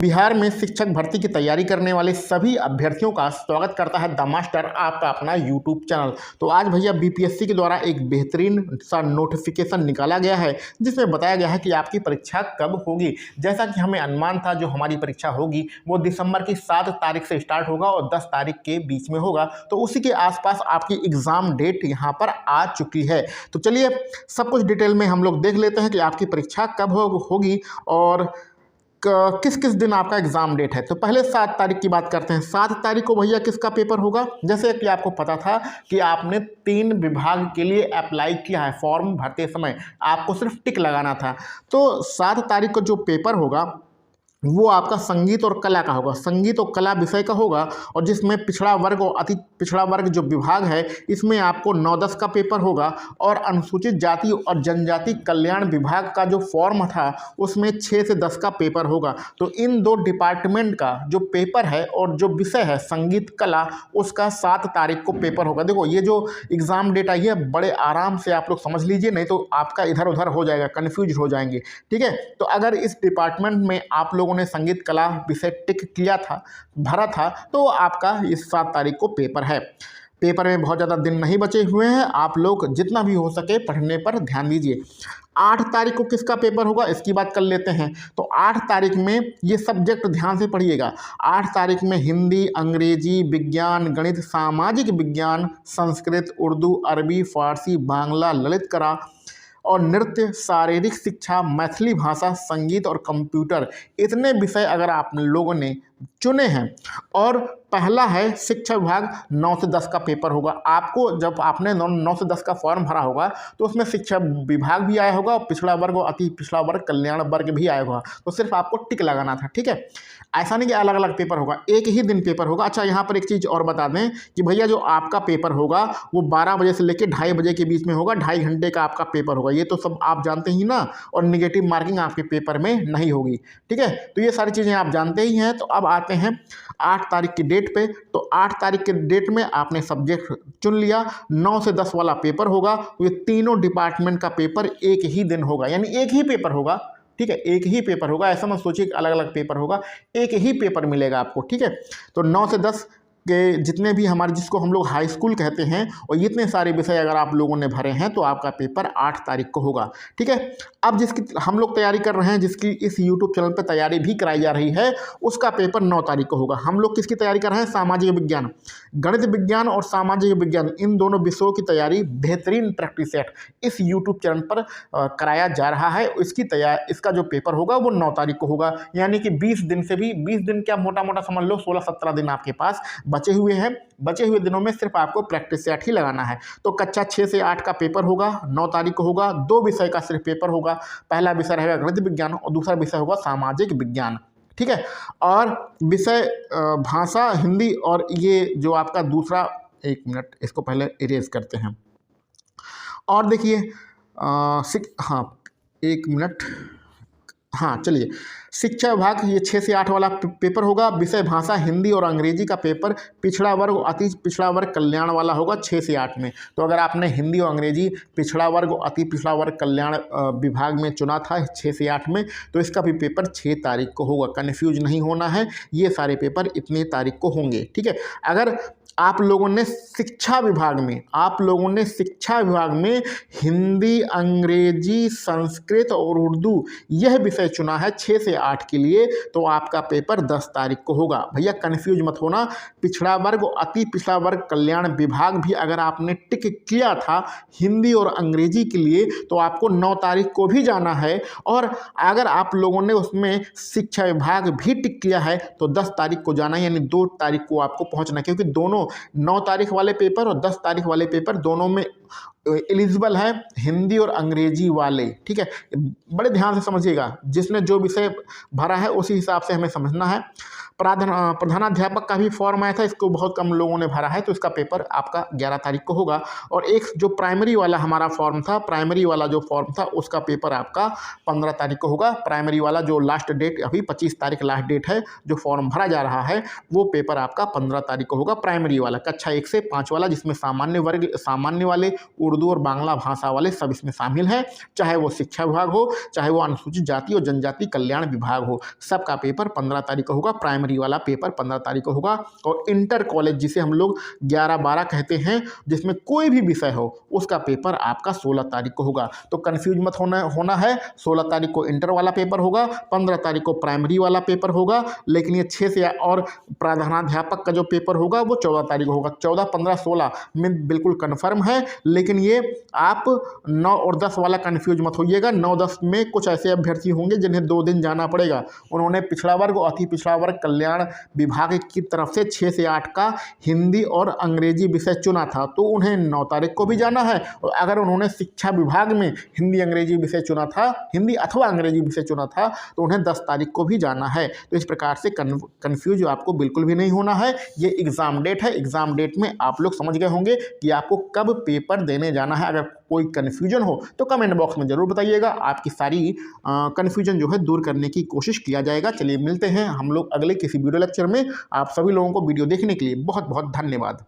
बिहार में शिक्षक भर्ती की तैयारी करने वाले सभी अभ्यर्थियों का स्वागत करता है द मास्टर, आपका अपना यूट्यूब चैनल। तो आज भैया बीपीएससी के द्वारा एक बेहतरीन सा नोटिफिकेशन निकाला गया है जिसमें बताया गया है कि आपकी परीक्षा कब होगी। जैसा कि हमें अनुमान था, जो हमारी परीक्षा होगी वो दिसंबर की 7 तारीख से स्टार्ट होगा और 10 तारीख के बीच में होगा। तो उसी के आसपास आपकी एग्ज़ाम डेट यहाँ पर आ चुकी है। तो चलिए सब कुछ डिटेल में हम लोग देख लेते हैं कि आपकी परीक्षा कब होगी और किस किस दिन आपका एग्ज़ाम डेट है। तो पहले 7 तारीख की बात करते हैं। 7 तारीख को भैया किसका पेपर होगा? जैसे कि आपको पता था कि आपने 3 विभाग के लिए अप्लाई किया है, फॉर्म भरते समय आपको सिर्फ टिक लगाना था। तो 7 तारीख को जो पेपर होगा वो आपका संगीत और कला का होगा। संगीत और कला विषय का होगा और जिसमें पिछड़ा वर्ग और अति पिछड़ा वर्ग जो विभाग है इसमें आपको 9-10 का पेपर होगा और अनुसूचित जाति और जनजाति कल्याण विभाग का जो फॉर्म था उसमें 6 से 10 का पेपर होगा। तो इन दो डिपार्टमेंट का जो पेपर है और जो विषय है संगीत कला, उसका 7 तारीख को पेपर होगा। देखो ये जो एग्ज़ाम डेट आई है बड़े आराम से आप लोग समझ लीजिए, नहीं तो आपका इधर उधर हो जाएगा, कन्फ्यूज हो जाएंगे। ठीक है, तो अगर इस डिपार्टमेंट में आप लोग ने संगीत कला विषय टिक किया था, भरा था, तो आपका इस 7 तारीख को पेपर है। पेपर में बहुत ज़्यादा दिन नहीं बचे हुए हैं, आप लोग जितना भी हो सके पढ़ने पर ध्यान दीजिए। 8 तारीख को किसका पेपर होगा इसकी बात कर लेते हैं। तो 8 तारीख में ये सब्जेक्ट ध्यान से पढ़िएगा। 8 तारीख में हिंदी, अंग्रेजी, विज्ञान, गणित, सामाजिक विज्ञान, संस्कृत, उर्दू, अरबी, फारसी, बांग्ला, ललित कला और नृत्य, शारीरिक शिक्षा, मैथिली भाषा, संगीत और कंप्यूटर, इतने विषय अगर आप लोगों ने चुने हैं। और पहला है शिक्षा विभाग, 9 से 10 का पेपर होगा। आपको जब आपने 9 से 10 का फॉर्म भरा होगा तो उसमें शिक्षा विभाग भी आया होगा और पिछड़ा वर्ग और अति पिछड़ा वर्ग कल्याण वर्ग भी आया होगा। तो सिर्फ आपको टिक लगाना था। ठीक है, ऐसा नहीं कि अलग अलग पेपर होगा, एक ही दिन पेपर होगा। अच्छा, यहाँ पर एक चीज़ और बता दें कि भैया जो आपका पेपर होगा वो 12 बजे से लेकर 2:30 बजे के बीच में होगा। 2.5 घंटे का आपका पेपर होगा, ये तो सब आप जानते ही ना। और निगेटिव मार्किंग आपके पेपर में नहीं होगी। ठीक है, तो ये सारी चीज़ें आप जानते ही हैं। तो अब आते हैं 8 तारीख की डेट पे। तो 8 तारीख के डेट में आपने सब्जेक्ट चुन लिया, 9 से 10 वाला पेपर होगा। ये तीनों डिपार्टमेंट का पेपर एक ही दिन होगा, यानी एक ही पेपर होगा। ठीक है, एक ही पेपर होगा, ऐसा मत सोचिए कि अलग अलग पेपर होगा, एक ही पेपर मिलेगा आपको। ठीक है, तो 9 से 10 के जितने भी हमारे, जिसको हम लोग हाई स्कूल कहते हैं, और इतने सारे विषय अगर आप लोगों ने भरे हैं तो आपका पेपर 8 तारीख को होगा। ठीक है, अब जिसकी हम लोग तैयारी कर रहे हैं, जिसकी इस यूट्यूब चैनल पर तैयारी भी कराई जा रही है, उसका पेपर 9 तारीख को होगा। हम लोग किसकी तैयारी कर रहे हैं? सामाजिक विज्ञान, गणित विज्ञान और सामाजिक विज्ञान, इन दोनों विषयों की तैयारी बेहतरीन प्रैक्टिस सेट इस यूट्यूब चैनल पर कराया जा रहा है। इसका जो पेपर होगा वो 9 तारीख को होगा, यानी कि 20 दिन से भी 20 दिन क्या, मोटा मोटा समझ लो 16-17 दिन आपके पास बचे हुए हैं। बचे हुए दिनों में सिर्फ आपको प्रैक्टिस सेट ही लगाना है। तो कक्षा 6 से 8 का पेपर होगा, 9 तारीख को होगा। 2 विषय का सिर्फ पेपर होगा, पहला विषय रहेगा गणित विज्ञान और दूसरा विषय होगा सामाजिक विज्ञान। ठीक है, और विषय भाषा हिंदी, और ये जो आपका दूसरा, एक मिनट इसको पहले इरेज करते हैं। और देखिए हाँ, एक मिनट, हाँ चलिए, शिक्षा विभाग ये 6 से 8 वाला पेपर होगा। विषय भाषा हिंदी और अंग्रेजी का पेपर पिछड़ा वर्ग और अति पिछड़ा वर्ग कल्याण वाला होगा 6 से 8 में। तो अगर आपने हिंदी और अंग्रेजी पिछड़ा वर्ग और अति पिछड़ा वर्ग कल्याण विभाग में चुना था 6 से 8 में, तो इसका भी पेपर 6 तारीख को होगा। कन्फ्यूज नहीं होना है, ये सारे पेपर इतने तारीख को होंगे। ठीक है, अगर आप लोगों ने शिक्षा विभाग में हिंदी, अंग्रेजी, संस्कृत और उर्दू यह विषय चुना है 6 से 8 के लिए, तो आपका पेपर 10 तारीख को होगा। भैया कन्फ्यूज मत होना, पिछड़ा वर्ग और अति पिछड़ा वर्ग कल्याण विभाग भी अगर आपने टिक किया था हिंदी और अंग्रेजी के लिए, तो आपको 9 तारीख को भी जाना है। और अगर आप लोगों ने उसमें शिक्षा विभाग भी टिक किया है तो 10 तारीख को जाना है, यानी 2 तारीख को आपको पहुंचना, क्योंकि दोनों 9 तारीख वाले पेपर और 10 तारीख वाले पेपर दोनों में एलिजिबल है हिंदी और अंग्रेजी वाले। ठीक है, बड़े ध्यान से समझिएगा, जिसने जो विषय भरा है उसी हिसाब से हमें समझना है। प्रधानाध्यापक का भी फॉर्म आया था, इसको बहुत कम लोगों ने भरा है, तो इसका पेपर आपका 11 तारीख को होगा। और एक जो प्राइमरी वाला हमारा फॉर्म था, प्राइमरी वाला जो फॉर्म था उसका पेपर आपका 15 तारीख को होगा। प्राइमरी वाला जो लास्ट डेट, अभी 25 तारीख लास्ट डेट है, जो फॉर्म भरा जा रहा है वो पेपर आपका 15 तारीख को होगा। प्राइमरी वाला कक्षा 1 से 5 वाला, जिसमें सामान्य वर्ग, सामान्य वाले, उर्दू और बांग्ला भाषा वाले सब इसमें शामिल हैं, चाहे वो शिक्षा विभाग हो, चाहे वो अनुसूचित जाति और जनजाति कल्याण विभाग हो, सबका पेपर 15 तारीख को होगा। प्राइमरी वाला पेपर 15 तारीख को होगा। और इंटर कॉलेज, जिसे हम लोग 11-12 कहते हैं, जिसमें कोई भी विषय हो, उसका पेपर आपका 16 तारीख को होगा। तो कन्फ्यूज मत होना है, 16 तारीख को इंटर वाला पेपर होगा, 15 तारीख को प्राइमरी वाला पेपर होगा। लेकिन ये 6 से और प्रधानाध्यापक का जो पेपर होगा वो 14 तारीख को होगा। 14, 15, 16 में बिल्कुल कन्फर्म है। लेकिन ये आप 9 और 10 वाला कन्फ्यूज मत होइएगा। 9-10 में कुछ ऐसे अभ्यर्थी होंगे जिन्हें 2 दिन जाना पड़ेगा। उन्होंने पिछड़ा वर्ग और अति पिछड़ा वर्ग कल्याण विभाग की तरफ से 6 से 8 का हिंदी और अंग्रेजी विषय चुना था, तो उन्हें 9 तारीख को भी जाना है। और अगर उन्होंने शिक्षा विभाग में हिंदी अंग्रेजी विषय चुना था, हिंदी अथवा अंग्रेजी विषय चुना था, तो उन्हें 10 तारीख को भी जाना है। तो इस प्रकार से कन्फ्यूज आपको बिल्कुल भी नहीं होना है। ये एग्ज़ाम डेट है, एग्ज़ाम डेट में आप लोग समझ गए होंगे कि आपको कब पेपर देने जाना है। अगर कोई कन्फ्यूजन हो तो कमेंट बॉक्स में ज़रूर बताइएगा, आपकी सारी कन्फ्यूजन जो है दूर करने की कोशिश किया जाएगा। चलिए मिलते हैं हम लोग अगले किसी वीडियो लेक्चर में। आप सभी लोगों को वीडियो देखने के लिए बहुत बहुत धन्यवाद।